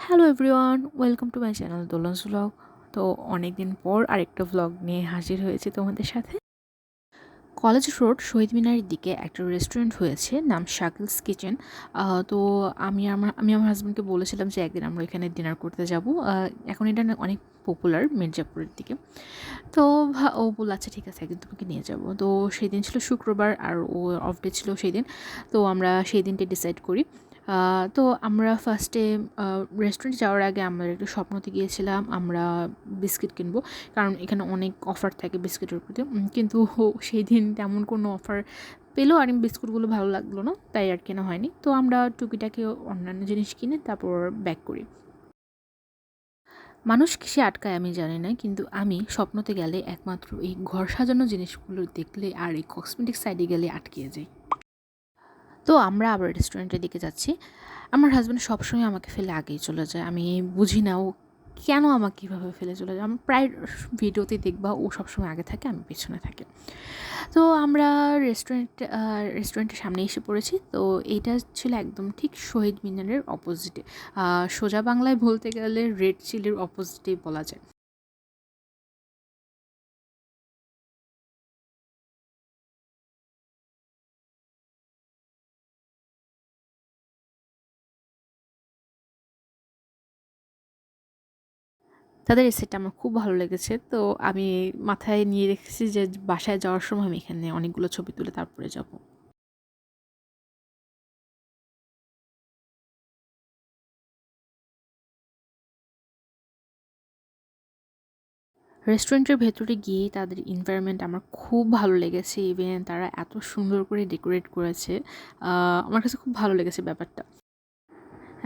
Hello everyone, welcome to my channel Dolon's blog. তো অনেক দিন পর আরেকটা ব্লগ নিয়ে হাজির হয়েছে তোমাদের সাথে। কলেজ রোড শহীদ মিনারের দিকে একটা রেস্টুরেন্ট হয়েছে, নাম শাকিলস কিচেন। তো আমি আমার হাজব্যান্ডকে বলেছিলাম যে একদিন আমরা এখানে ডিনার করতে যাব। এখন এটা অনেক পপুলার মির্জাপুরের দিকে। তো ও বলল আচ্ছা ঠিক আছে, একদিন তোমাকে নিয়ে যাব। তো সেই দিন ছিল শুক্রবার আর ও অফ ডে ছিল সেই দিন। তো আমরা সেই দিনটা ডিসাইড করি। তো আমরা ফার্স্টে রেস্টুরেন্টে যাওয়ার আগে আমরা একটু স্বপ্নতে গিয়েছিলাম আমরা বিস্কিট কিনবো, কারণ এখানে অনেক অফার থাকে বিস্কিটের প্রতি। কিন্তু সেই দিন তেমন কোনো অফার পেলো আর বিস্কুটগুলো ভালো লাগলো না, তাই আর কেনা হয়নি। তো আমরা টুকিটাকি অন্যান্য জিনিস কিনে তারপর ব্যাক করি। মানুষ কিসে আটকায় আমি জানি না, কিন্তু আমি স্বপ্নতে গেলে একমাত্র এই ঘর সাজানো জিনিসগুলো দেখলে আর এই কসমেটিক সাইডে গেলে আটকিয়ে যাই। তো আমরা আবার রেস্টুরেন্টের দিকে যাচ্ছি। আমার হাজব্যান্ড সবসময় আমাকে ফেলে আগেই চলে যায়, আমি বুঝি না ও কেন আমাকে কীভাবে ফেলে চলে যায়। আমি প্রায় ভিডিওতে দেখবা ও সবসময় আগে থাকে, আমি পেছনে থাকি। তো আমরা রেস্টুরেন্টের সামনে এসে পড়েছি। তো এইটা ছিল একদম ঠিক শহীদ মিনারের অপোজিটে, সোজা বাংলায় বলতে গেলে রেড চিলির অপোজিটেই বলা যায়। তাদের এই সেটটা আমার খুব ভালো লেগেছে। তো আমি মাথায় নিয়ে রেখেছি যে বাসায় যাওয়ার সময় আমি এখানে অনেকগুলো ছবি তুলে তারপরে যাব। রেস্টুরেন্টের ভেতরে গিয়ে তাদের এনভায়রনমেন্ট আমার খুব ভালো লেগেছে। ইভেন তারা এত সুন্দর করে ডেকোরেট করেছে, আমার কাছে খুব ভালো লেগেছে ব্যাপারটা।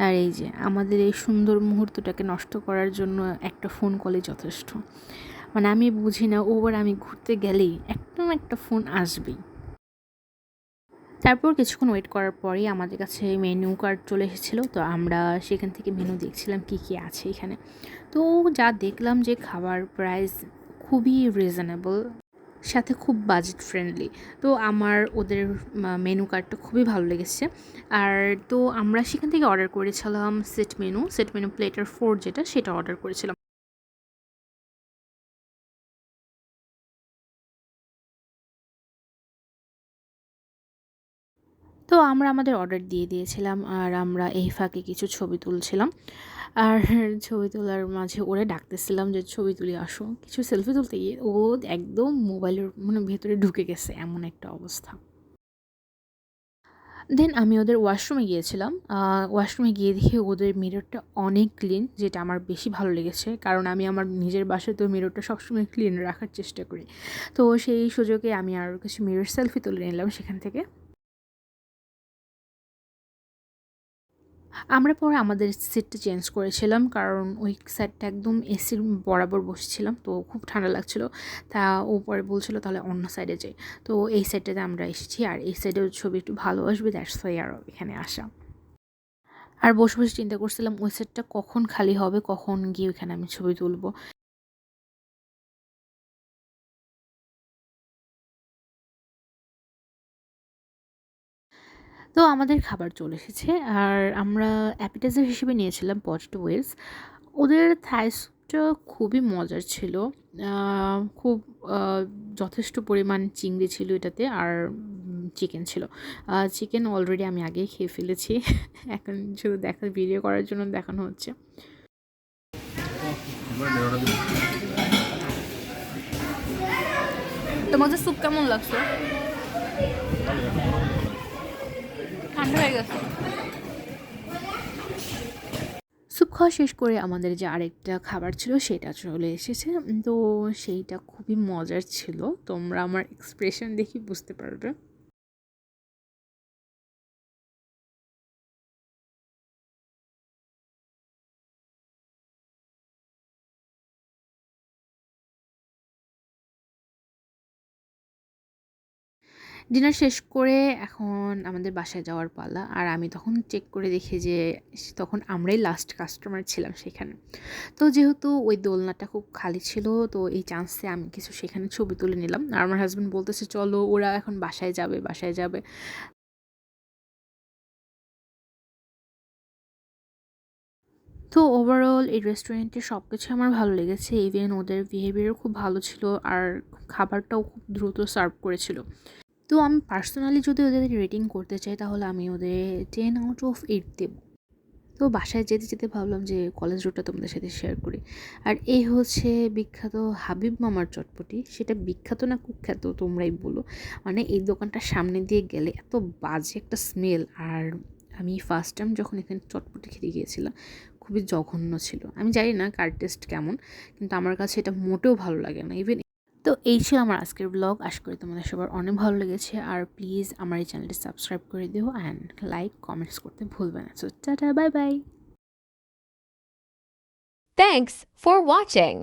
আর এই যে আমাদের এই সুন্দর মুহূর্তটাকে নষ্ট করার জন্য একটা ফোন কলই যথেষ্ট। মানে আমি বুঝি না, ওবার আমি ঘুরতে গেলেই একটা না একটা ফোন আসবেই। তারপর কিছুক্ষণ ওয়েট করার পরেই আমাদের কাছে মেনু কার্ড চলে এসেছিলো। তো আমরা সেখান থেকে মেনু দেখছিলাম কী কী আছে এখানে। তো যা দেখলাম যে খাবার প্রাইস খুবই রিজনেবল, সাথে খুব বাজেট ফ্রেন্ডলি। তো আমার ওদের মেনু কার্ডটা খুবই ভালো লেগেছে। আর তো আমরা সেখান থেকে অর্ডার করেছিলাম সেট মেনু প্লেটার 4, যেটা সেটা অর্ডার করেছিলাম। তো আমরা আমাদের অর্ডার দিয়ে দিয়েছিলাম আর আমরা এই ফাঁকে কিছু ছবি তুলছিলাম। আর ছবি তোলার মাঝে ওরে ডাকতেছিলাম যে ছবি তুলে আসো, কিছু সেলফি তুলতে গিয়ে ও একদম মোবাইলের ভেতরে ঢুকে গেছে, এমন একটা অবস্থা। দেন আমি ওদের ওয়াশরুমে গিয়েছিলাম। ওয়াশরুমে গিয়ে দেখি ওদের মিররটা অনেক ক্লিন, যেটা আমার বেশি ভালো লেগেছে, কারণ আমি আমার নিজের বাসায় তো মিররটা সবসময় ক্লিন রাখার চেষ্টা করি। তো সেই সুযোগে আমি আরও কিছু মিরর সেলফি তুলে নিলাম সেখান থেকে। আমরা পরে আমাদের সিটটা চেঞ্জ করেছিলাম, কারণ ওই সাইডটা একদম এসির বরাবর বসেছিলাম, তো খুব ঠান্ডা লাগছিল। তা ও পরে বলছিল তাহলে অন্য সাইডে যাই। তো এই সাইডটাতে আমরা এসেছি, আর এই সাইডেও ছবি একটু ভালো আসবে, দ্যাটস ওয়াই আরও এখানে আসা। আর বসে বসে চিন্তা করছিলাম ওই সাইডটা কখন খালি হবে, কখন গিয়ে ওইখানে আমি ছবি তুলবো। তো আমাদের খাবার চলে এসেছে, আর আমরা অ্যাপিটাইজার হিসেবে নিয়েছিলাম পটেটো ওয়েজ। ওদের থাই স্যুপটা খুবই মজার ছিল। খুব যথেষ্ট পরিমাণ চিংড়ি ছিল এটাতে, আর চিকেন ছিল। চিকেন অলরেডি আমি আগেই খেয়ে ফেলেছি। এখন শুধু ভিডিও করার জন্য দেখানো হচ্ছে। তোমাদের স্যুপ কেমন লাগছে? ঠান্ডা হয়ে গেছে। স্যুপ খাওয়া শেষ করে আমাদের যে আরেকটা খাবার ছিল সেটা চলে এসেছে। তো সেইটা খুবই মজার ছিল, তোমরা আমার এক্সপ্রেশন দেখি বুঝতে পারবে। ডিনার শেষ করে এখন আমাদের বাসায় যাওয়ার পালা, আর আমি তখন চেক করে দেখি যে তখন আমরাই লাস্ট কাস্টমার ছিলাম সেখানে। তো যেহেতু ওই দোলনাটা খুব খালি ছিল, তো এই চান্সে আমি কিছু সেখানে ছবি তুলে নিলাম। আর আমার হাজব্যান্ড বলতেছে চলো ওরা এখন বাসায় যাবে, বাসায় যাবে। তো ওভারঅল এই রেস্টুরেন্টের সব কিছু আমার ভালো লেগেছে, ইভেন ওদের বিহেভিয়ারও খুব ভালো ছিল আর খাবারটাও খুব দ্রুত সার্ভ করেছিল। তো আমি পার্সোনালি যদি ওদের রেটিং করতে চাই তাহলে আমি ওদের 10/8 দেব। তো বাসায় যেতে যেতে ভাবলাম যে কলেজ রোডটা তোমাদের সাথে শেয়ার করি। আর এই হচ্ছে বিখ্যাত হাবিব মামার চটপটি। সেটা বিখ্যাত না কুখ্যাত তোমরাই বলো। মানে এই দোকানটার সামনে দিয়ে গেলে এত বাজে একটা স্মেল, আর আমি ফার্স্ট টাইম যখন এখানে চটপটি খেতে গিয়েছিলাম খুবই জঘন্য ছিল। আমি জানি না কার টেস্ট কেমন, কিন্তু আমার কাছে এটা মোটেও ভালো লাগে না। ইভেন তো এই ছিল আমার আজকের ব্লগ। আশা করি তোমাদের সবার অনেক ভালো লেগেছে। আর প্লিজ আমার এই চ্যানেলটি সাবস্ক্রাইব করে দিও অ্যান্ড লাইক কমেন্টস করতে ভুলবে না। So tata, bye bye. Thanks for watching.